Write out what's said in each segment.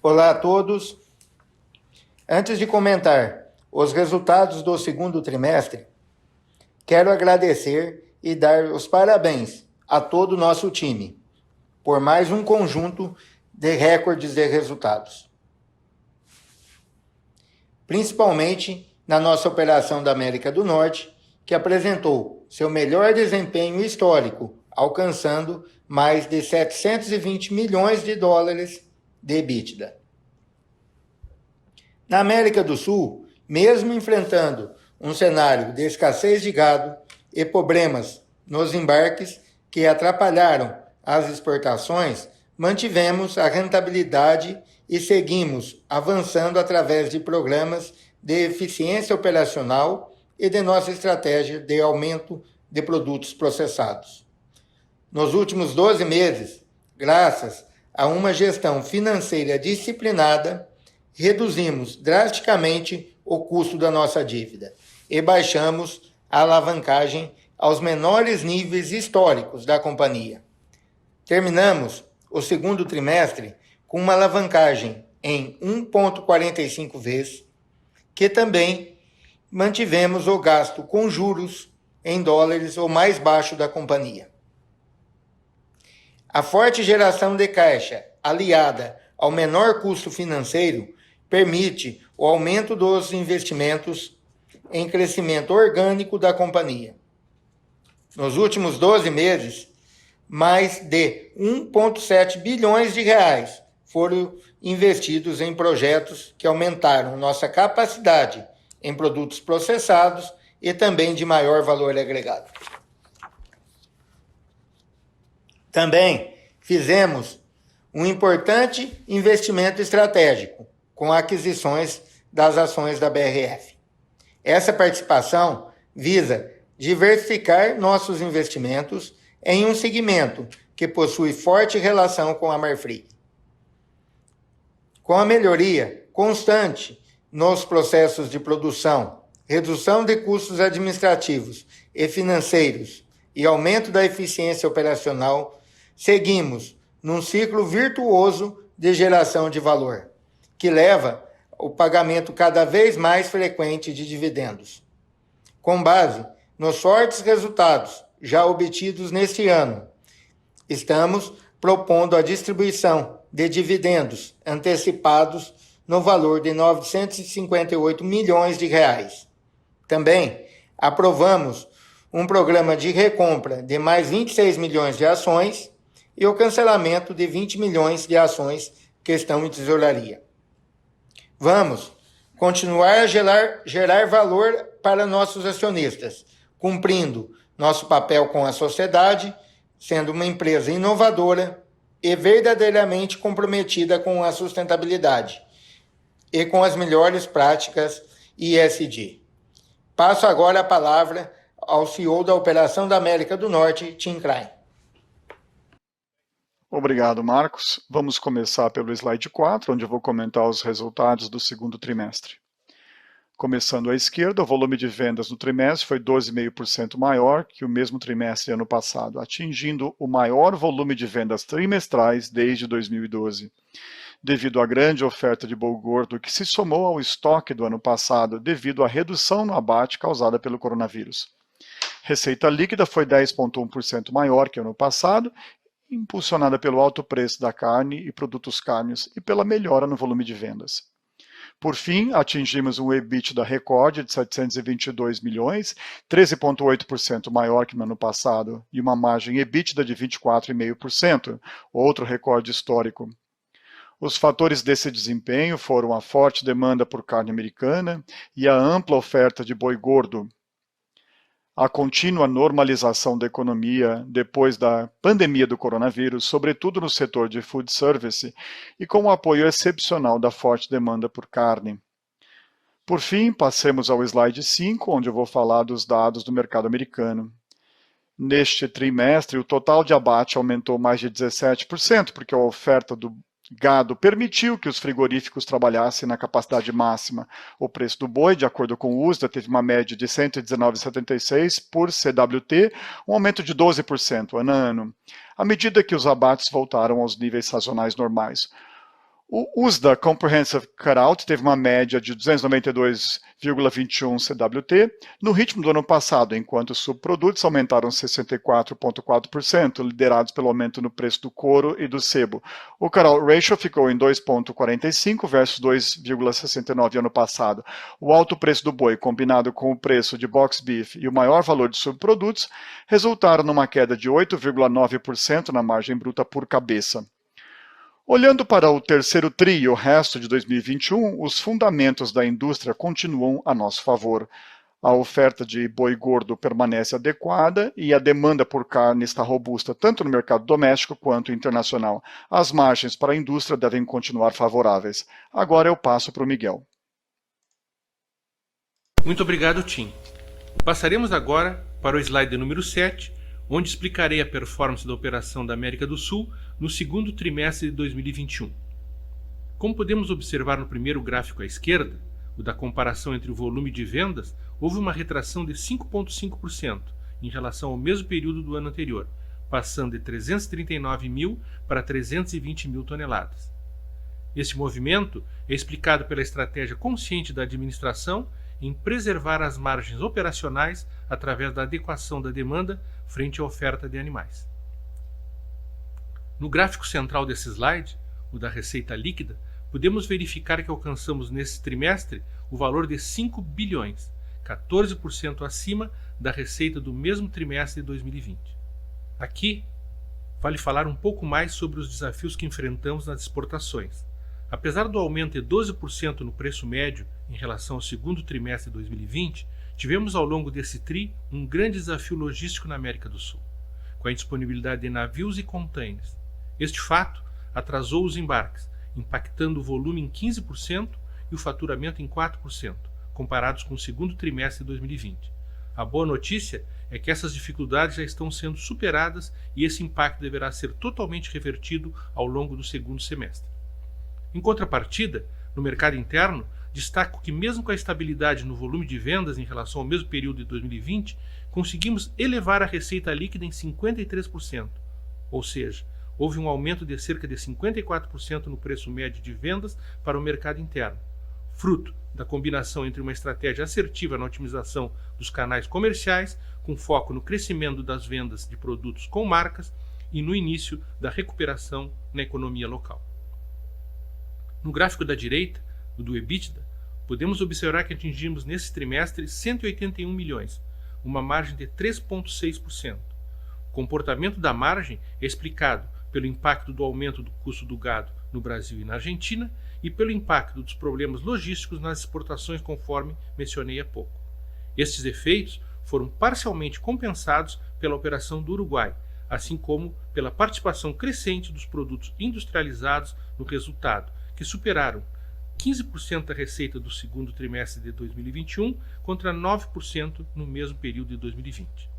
Olá a todos. Antes de comentar os resultados do segundo trimestre, quero agradecer e dar os parabéns a todo o nosso time por mais um conjunto de recordes de resultados. Principalmente na nossa operação da América do Norte, que apresentou seu melhor desempenho histórico, alcançando mais de 720 milhões de dólares de EBITDA. Na América do Sul, mesmo enfrentando um cenário de escassez de gado e problemas nos embarques que atrapalharam as exportações, mantivemos a rentabilidade e seguimos avançando através de programas de eficiência operacional e de nossa estratégia de aumento de produtos processados. Nos últimos 12 meses, graças a uma gestão financeira disciplinada, reduzimos drasticamente o custo da nossa dívida e baixamos a alavancagem aos menores níveis históricos da companhia. Terminamos o segundo trimestre com uma alavancagem em 1,45 vezes, que também mantivemos o gasto com juros em dólares o mais baixo da companhia. A forte geração de caixa, aliada ao menor custo financeiro, permite o aumento dos investimentos em crescimento orgânico da companhia. Nos últimos 12 meses, mais de 1,7 bilhões de reais foram investidos em projetos que aumentaram nossa capacidade em produtos processados e também de maior valor agregado. Também fizemos um importante investimento estratégico com aquisições das ações da BRF. Essa participação visa diversificar nossos investimentos em um segmento que possui forte relação com a Marfrig. Com a melhoria constante nos processos de produção, redução de custos administrativos e financeiros e aumento da eficiência operacional, seguimos num ciclo virtuoso de geração de valor, que leva ao pagamento cada vez mais frequente de dividendos. Com base nos fortes resultados já obtidos neste ano, estamos propondo a distribuição de dividendos antecipados no valor de 958 milhões de reais. Também aprovamos um programa de recompra de mais 26 milhões de ações e o cancelamento de 20 milhões de ações que estão em tesouraria. Vamos continuar a gerar valor para nossos acionistas, cumprindo nosso papel com a sociedade, sendo uma empresa inovadora e verdadeiramente comprometida com a sustentabilidade e com as melhores práticas ESG. Passo agora a palavra ao CEO da Operação da América do Norte, Tim Klein. Obrigado, Marcos. Vamos começar pelo slide 4, onde eu vou comentar os resultados do segundo trimestre. Começando à esquerda, o volume de vendas no trimestre foi 12,5% maior que o mesmo trimestre ano passado, atingindo o maior volume de vendas trimestrais desde 2012, devido à grande oferta de boi gordo que se somou ao estoque do ano passado devido à redução no abate causada pelo coronavírus. Receita líquida foi 10,1% maior que o ano passado, impulsionada pelo alto preço da carne e produtos cárneos e pela melhora no volume de vendas. Por fim, atingimos um EBITDA recorde de 722 milhões, 13,8% maior que no ano passado, e uma margem EBITDA de 24,5%, outro recorde histórico. Os fatores desse desempenho foram a forte demanda por carne americana e a ampla oferta de boi gordo, a contínua normalização da economia depois da pandemia do coronavírus, sobretudo no setor de food service, e com o apoio excepcional da forte demanda por carne. Por fim, passemos ao slide 5, onde eu vou falar dos dados do mercado americano. Neste trimestre, o total de abate aumentou mais de 17%, porque a oferta do gado permitiu que os frigoríficos trabalhassem na capacidade máxima. O preço do boi, de acordo com o USDA, teve uma média de 119,76 por CWT, um aumento de 12% ano a ano, à medida que os abates voltaram aos níveis sazonais normais. O USDA Comprehensive Cutout teve uma média de 292,21 CWT, no ritmo do ano passado, enquanto os subprodutos aumentaram 64,4%, liderados pelo aumento no preço do couro e do sebo. O Cutout Ratio ficou em 2,45 versus 2,69 ano passado. O alto preço do boi, combinado com o preço de box beef e o maior valor de subprodutos, resultaram numa queda de 8,9% na margem bruta por cabeça. Olhando para o terceiro TRI e o resto de 2021, os fundamentos da indústria continuam a nosso favor. A oferta de boi gordo permanece adequada e a demanda por carne está robusta tanto no mercado doméstico quanto internacional. As margens para a indústria devem continuar favoráveis. Agora eu passo para o Miguel. Muito obrigado, Tim. Passaremos agora para o slide número 7, onde explicarei a performance da operação da América do Sul no segundo trimestre de 2021. Como podemos observar no primeiro gráfico à esquerda, o da comparação entre o volume de vendas, houve uma retração de 5,5% em relação ao mesmo período do ano anterior, passando de 339 mil para 320 mil toneladas. Este movimento é explicado pela estratégia consciente da administração em preservar as margens operacionais através da adequação da demanda frente à oferta de animais. No gráfico central desse slide, o da receita líquida, podemos verificar que alcançamos nesse trimestre o valor de 5 bilhões, 14% acima da receita do mesmo trimestre de 2020. Aqui, vale falar um pouco mais sobre os desafios que enfrentamos nas exportações. Apesar do aumento de 12% no preço médio em relação ao segundo trimestre de 2020, tivemos ao longo desse TRI um grande desafio logístico na América do Sul, com a indisponibilidade de navios e containers. Este fato atrasou os embarques, impactando o volume em 15% e o faturamento em 4%, comparados com o segundo trimestre de 2020. A boa notícia é que essas dificuldades já estão sendo superadas e esse impacto deverá ser totalmente revertido ao longo do segundo semestre. Em contrapartida, no mercado interno, destaco que mesmo com a estabilidade no volume de vendas em relação ao mesmo período de 2020, conseguimos elevar a receita líquida em 53%, ou seja, houve um aumento de cerca de 54% no preço médio de vendas para o mercado interno, fruto da combinação entre uma estratégia assertiva na otimização dos canais comerciais, com foco no crescimento das vendas de produtos com marcas e no início da recuperação na economia local. No gráfico da direita, o do EBITDA, podemos observar que atingimos nesse trimestre 181 milhões, uma margem de 3,6%. O comportamento da margem é explicado pelo impacto do aumento do custo do gado no Brasil e na Argentina e pelo impacto dos problemas logísticos nas exportações, conforme mencionei há pouco. Estes efeitos foram parcialmente compensados pela operação do Uruguai, assim como pela participação crescente dos produtos industrializados no resultado, que superaram 15% da receita do segundo trimestre de 2021 contra 9% no mesmo período de 2020.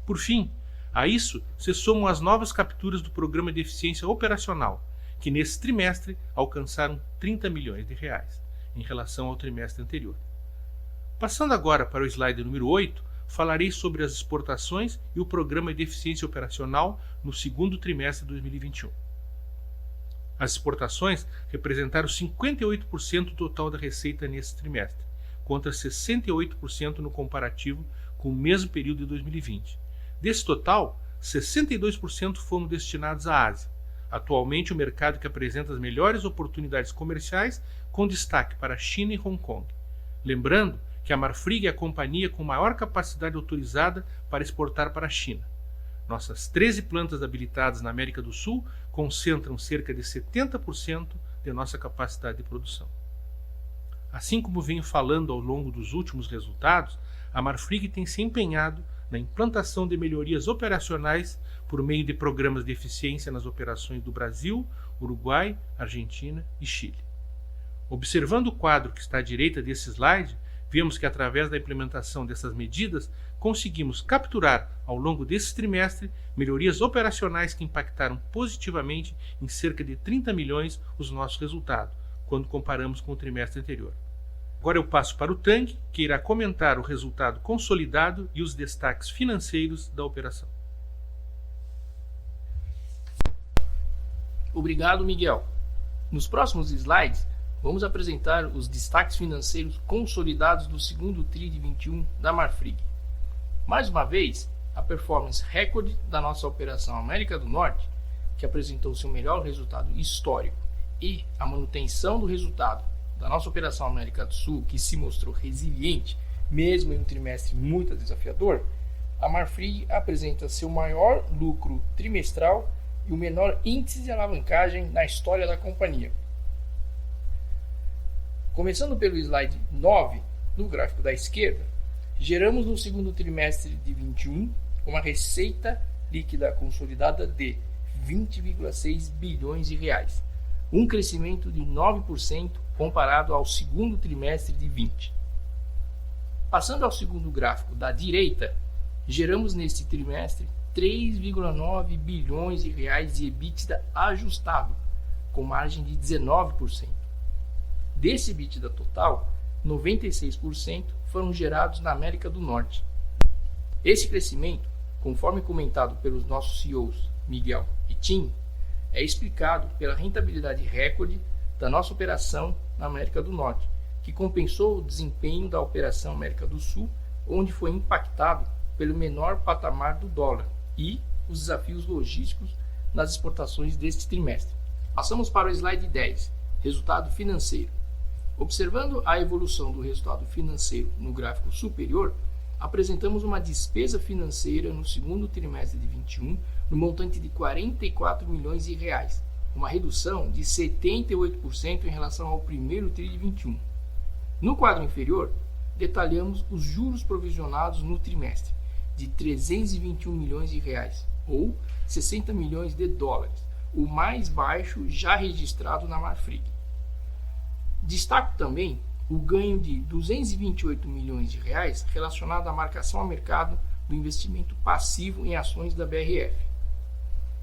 Por fim, a isso se somam as novas capturas do Programa de Eficiência Operacional, que nesse trimestre alcançaram 30 milhões de reais, em relação ao trimestre anterior. Passando agora para o slide número 8, falarei sobre as exportações e o Programa de Eficiência Operacional no segundo trimestre de 2021. As exportações representaram 58% do total da receita nesse trimestre, contra 68% no comparativo com o mesmo período de 2020. Desse total, 62% foram destinados à Ásia, atualmente o mercado que apresenta as melhores oportunidades comerciais, com destaque para a China e Hong Kong. Lembrando que a Marfrig é a companhia com maior capacidade autorizada para exportar para a China. Nossas 13 plantas habilitadas na América do Sul concentram cerca de 70% de nossa capacidade de produção. Assim como venho falando ao longo dos últimos resultados, a Marfrig tem se empenhado na implantação de melhorias operacionais por meio de programas de eficiência nas operações do Brasil, Uruguai, Argentina e Chile. Observando o quadro que está à direita desse slide, vemos que através da implementação dessas medidas, conseguimos capturar ao longo desse trimestre melhorias operacionais que impactaram positivamente em cerca de 30 milhões os nossos resultados, quando comparamos com o trimestre anterior. Agora eu passo para o Tang, que irá comentar o resultado consolidado e os destaques financeiros da operação. Obrigado, Miguel. Nos próximos slides, vamos apresentar os destaques financeiros consolidados do segundo TRI de 21 da Marfrig. Mais uma vez, a performance recorde da nossa operação América do Norte, que apresentou seu melhor resultado histórico, e a manutenção do resultado da nossa operação América do Sul, que se mostrou resiliente, mesmo em um trimestre muito desafiador, a Marfrig apresenta seu maior lucro trimestral e o menor índice de alavancagem na história da companhia. Começando pelo slide 9, no gráfico da esquerda, geramos no segundo trimestre de 21 uma receita líquida consolidada de 20,6 bilhões de reais, um crescimento de 9% comparado ao segundo trimestre de 20. Passando ao segundo gráfico da direita, geramos neste trimestre 3,9 bilhões de reais de EBITDA ajustado, com margem de 19%. Desse EBITDA total, 96% foram gerados na América do Norte. Esse crescimento, conforme comentado pelos nossos CEOs Miguel e Tim, é explicado pela rentabilidade recorde da nossa operação na América do Norte, que compensou o desempenho da operação América do Sul, onde foi impactado pelo menor patamar do dólar e os desafios logísticos nas exportações deste trimestre. Passamos para o slide 10, resultado financeiro. Observando a evolução do resultado financeiro no gráfico superior, apresentamos uma despesa financeira no segundo trimestre de 21 no montante de 44 milhões de reais, uma redução de 78% em relação ao primeiro TRI de 21. No quadro inferior, detalhamos os juros provisionados no trimestre, de 321 milhões de reais, ou 60 milhões de dólares, o mais baixo já registrado na Marfrig. Destaco também o ganho de 228 milhões de reais relacionado à marcação a mercado do investimento passivo em ações da BRF.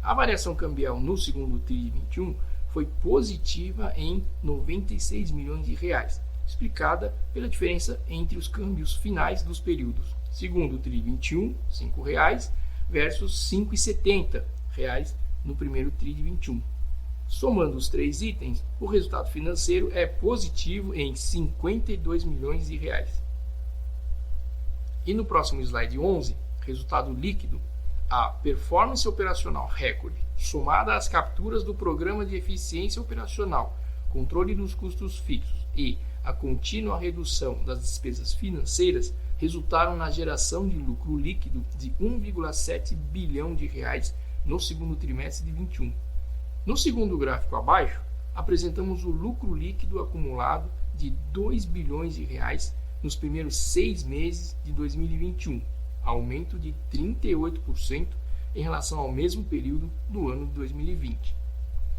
A variação cambial no segundo TRI de 21 foi positiva em 96 milhões de reais, explicada pela diferença entre os câmbios finais dos períodos. Segundo o TRI 21, R$ 5 versus R$ 5,70 no primeiro TRI de 21. Somando os três itens, o resultado financeiro é positivo em 52 milhões de reais. E no próximo slide 11, resultado líquido, a performance operacional recorde, somada às capturas do programa de eficiência operacional, controle dos custos fixos e a contínua redução das despesas financeiras, resultaram na geração de lucro líquido de 1,7 bilhão de reais no segundo trimestre de 21. No segundo gráfico abaixo, apresentamos o lucro líquido acumulado de 2 bilhões de reais nos primeiros 6 meses de 2021, aumento de 38% em relação ao mesmo período do ano de 2020.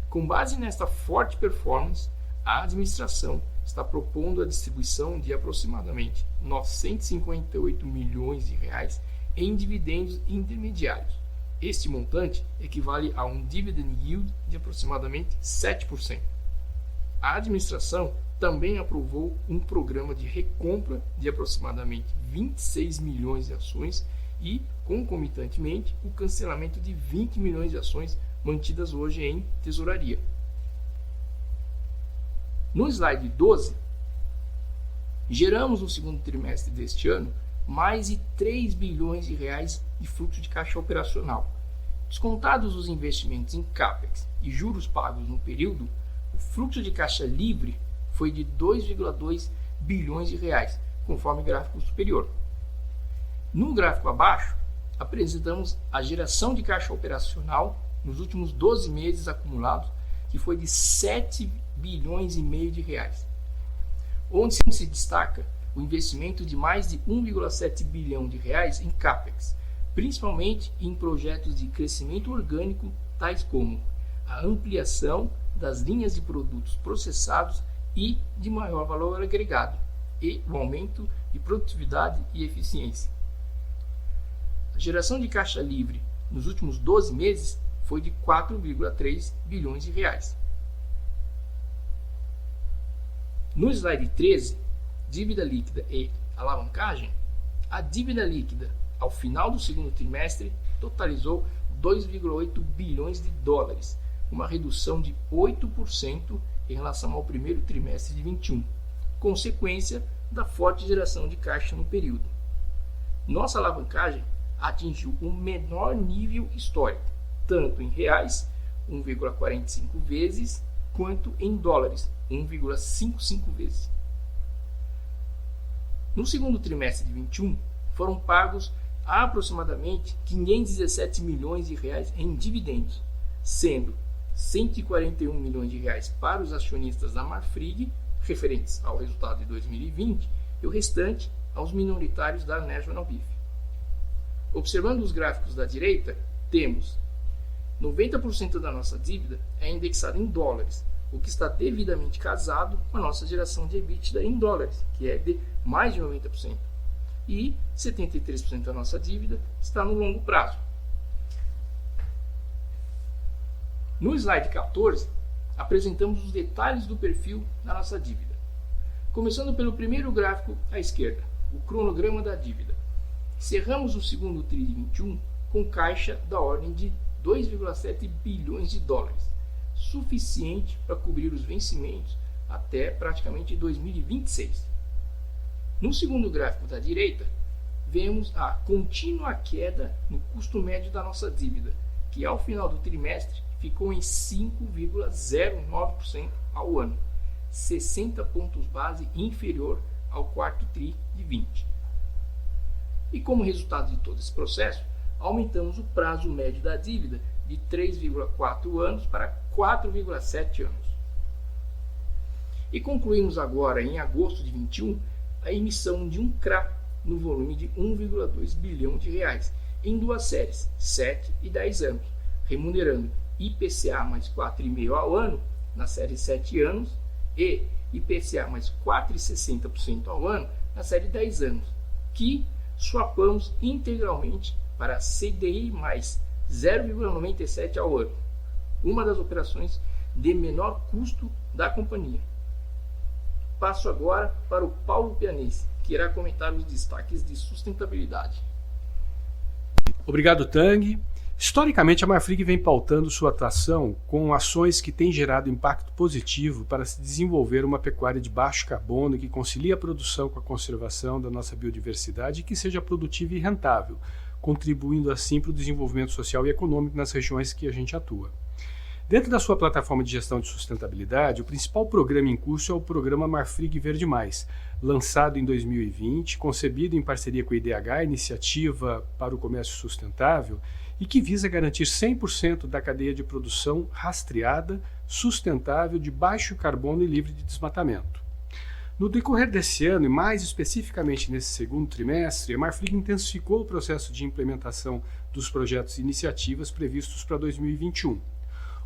Com base nesta forte performance, a administração está propondo a distribuição de aproximadamente 958 milhões de reais em dividendos intermediários. Este montante equivale a um dividend yield de aproximadamente 7%. A administração também aprovou um programa de recompra de aproximadamente 26 milhões de ações e, concomitantemente, o cancelamento de 20 milhões de ações mantidas hoje em tesouraria. No slide 12, geramos no segundo trimestre deste ano mais de 3 bilhões de reais de fluxo de caixa operacional. Descontados os investimentos em CAPEX e juros pagos no período, o fluxo de caixa livre foi de 2,2 bilhões de reais, conforme o gráfico superior. No gráfico abaixo, apresentamos a geração de caixa operacional nos últimos 12 meses acumulados, que foi de 7 bilhões e meio de reais, onde se destaca o investimento de mais de 1,7 bilhão de reais em CAPEX, principalmente em projetos de crescimento orgânico, tais como a ampliação das linhas de produtos processados e de maior valor agregado, e o aumento de produtividade e eficiência. A geração de caixa livre nos últimos 12 meses foi de 4,3 bilhões de reais. No slide 13, dívida líquida e alavancagem, a dívida líquida ao final do segundo trimestre totalizou 2,8 bilhões de dólares, uma redução de 8% em relação ao primeiro trimestre de 21, consequência da forte geração de caixa no período. Nossa alavancagem atingiu o menor nível histórico, tanto em reais, 1,45 vezes, quanto em dólares, 1,55 vezes. No segundo trimestre de 21, foram pagos aproximadamente 517 milhões de reais em dividendos, sendo 141 milhões de reais para os acionistas da Marfrig, referentes ao resultado de 2020, e o restante aos minoritários da National Beef. Observando os gráficos da direita, temos 90% da nossa dívida é indexada em dólares, o que está devidamente casado com a nossa geração de EBITDA em dólares, que é de mais de 90%. E 73% da nossa dívida está no longo prazo. No slide 14, apresentamos os detalhes do perfil da nossa dívida. Começando pelo primeiro gráfico à esquerda, o cronograma da dívida. Cerramos o segundo TRI de 21 com caixa da ordem de 2,7 bilhões de dólares, suficiente para cobrir os vencimentos até praticamente 2026. No segundo gráfico da direita, vemos a contínua queda no custo médio da nossa dívida, que ao final do trimestre ficou em 5,09% ao ano, 60 pontos base inferior ao quarto TRI de 20. E como resultado de todo esse processo, aumentamos o prazo médio da dívida de 3,4 anos para 4,7 anos. E concluímos agora, em agosto de 21, a emissão de um CRA no volume de 1,2 bilhão de reais, em duas séries, 7 e 10 anos, remunerando IPCA mais 4,5% ao ano, na série 7 anos, e IPCA mais 4,60% ao ano, na série 10 anos, que swapamos integralmente para CDI mais 0,97 ao ano, uma das operações de menor custo da companhia. Passo agora para o Paulo Pianese, que irá comentar os destaques de sustentabilidade. Obrigado, Tang. Historicamente, a Marfrig vem pautando sua atuação com ações que têm gerado impacto positivo para se desenvolver uma pecuária de baixo carbono que concilie a produção com a conservação da nossa biodiversidade e que seja produtiva e rentável, contribuindo assim para o desenvolvimento social e econômico nas regiões que a gente atua. Dentro da sua plataforma de gestão de sustentabilidade, o principal programa em curso é o programa Marfrig Verde+, lançado em 2020, concebido em parceria com a IDH, Iniciativa para o Comércio Sustentável, e que visa garantir 100% da cadeia de produção rastreada, sustentável, de baixo carbono e livre de desmatamento. No decorrer desse ano, e mais especificamente nesse segundo trimestre, a Marfrig intensificou o processo de implementação dos projetos e iniciativas previstos para 2021.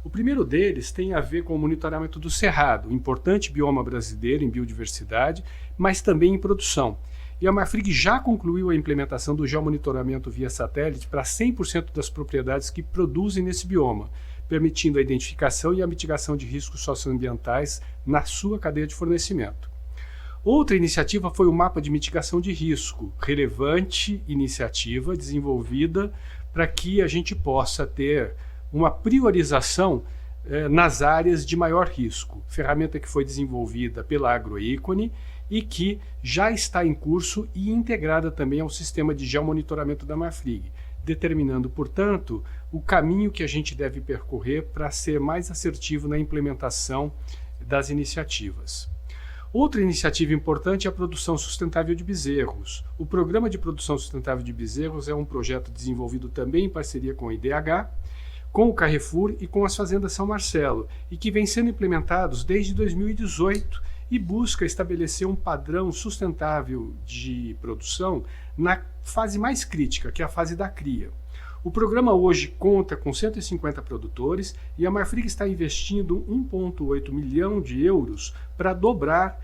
O primeiro deles tem a ver com o monitoramento do cerrado, importante bioma brasileiro em biodiversidade, mas também em produção. E a Marfrig já concluiu a implementação do geomonitoramento via satélite para 100% das propriedades que produzem nesse bioma, permitindo a identificação e a mitigação de riscos socioambientais na sua cadeia de fornecimento. Outra iniciativa foi o mapa de mitigação de risco, relevante iniciativa desenvolvida para que a gente possa ter uma priorização nas áreas de maior risco, ferramenta que foi desenvolvida pela Agroícone e que já está em curso e integrada também ao sistema de geomonitoramento da Marfrig, determinando, portanto, o caminho que a gente deve percorrer para ser mais assertivo na implementação das iniciativas. Outra iniciativa importante é a produção sustentável de bezerros. O Programa de Produção Sustentável de Bezerros é um projeto desenvolvido também em parceria com a IDH, com o Carrefour e com as Fazendas São Marcelo, e que vem sendo implementados desde 2018 e busca estabelecer um padrão sustentável de produção na fase mais crítica, que é a fase da cria. O programa hoje conta com 150 produtores e a Marfrig está investindo 1,8 milhão de euros para dobrar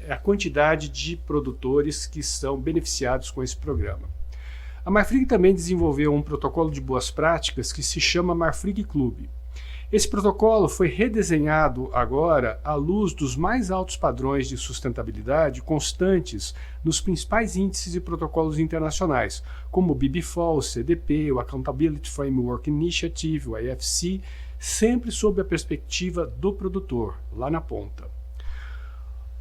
a quantidade de produtores que são beneficiados com esse programa. A Marfrig também desenvolveu um protocolo de boas práticas que se chama Marfrig Club. Esse protocolo foi redesenhado agora à luz dos mais altos padrões de sustentabilidade constantes nos principais índices e protocolos internacionais, como o BBFOL, o CDP, o Accountability Framework Initiative, o IFC, sempre sob a perspectiva do produtor, lá na ponta.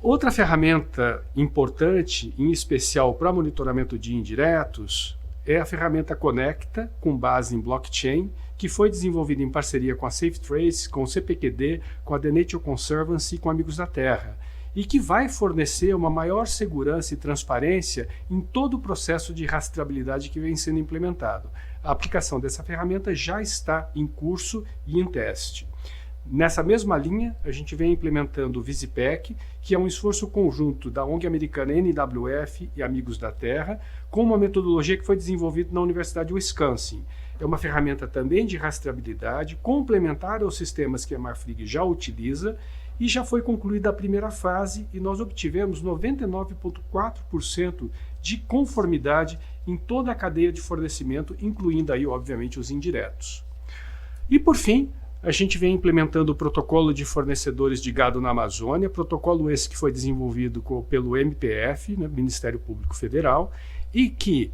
Outra ferramenta importante, em especial para monitoramento de indiretos, é a ferramenta Conecta, com base em blockchain, que foi desenvolvida em parceria com a SafeTrace, com o CPQD, com a The Nature Conservancy e com Amigos da Terra, e que vai fornecer uma maior segurança e transparência em todo o processo de rastreabilidade que vem sendo implementado. A aplicação dessa ferramenta já está em curso e em teste. Nessa mesma linha, a gente vem implementando o VisiPEC, que é um esforço conjunto da ONG americana NWF e Amigos da Terra, com uma metodologia que foi desenvolvida na Universidade de Wisconsin. É uma ferramenta também de rastreabilidade, complementar aos sistemas que a Marfrig já utiliza, e já foi concluída a primeira fase e nós obtivemos 99,4% de conformidade em toda a cadeia de fornecimento, incluindo aí, obviamente, os indiretos. E por fim, a gente vem implementando o protocolo de fornecedores de gado na Amazônia, protocolo esse que foi desenvolvido pelo MPF, né, Ministério Público Federal, e que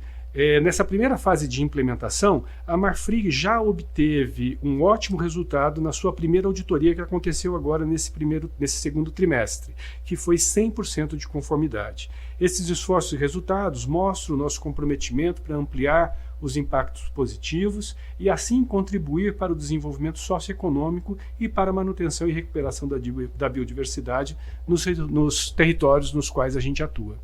nessa primeira fase de implementação, a Marfrig já obteve um ótimo resultado na sua primeira auditoria que aconteceu agora nesse segundo trimestre, que foi 100% de conformidade. Esses esforços e resultados mostram o nosso comprometimento para ampliar os impactos positivos e assim contribuir para o desenvolvimento socioeconômico e para a manutenção e recuperação da biodiversidade nos territórios nos quais a gente atua.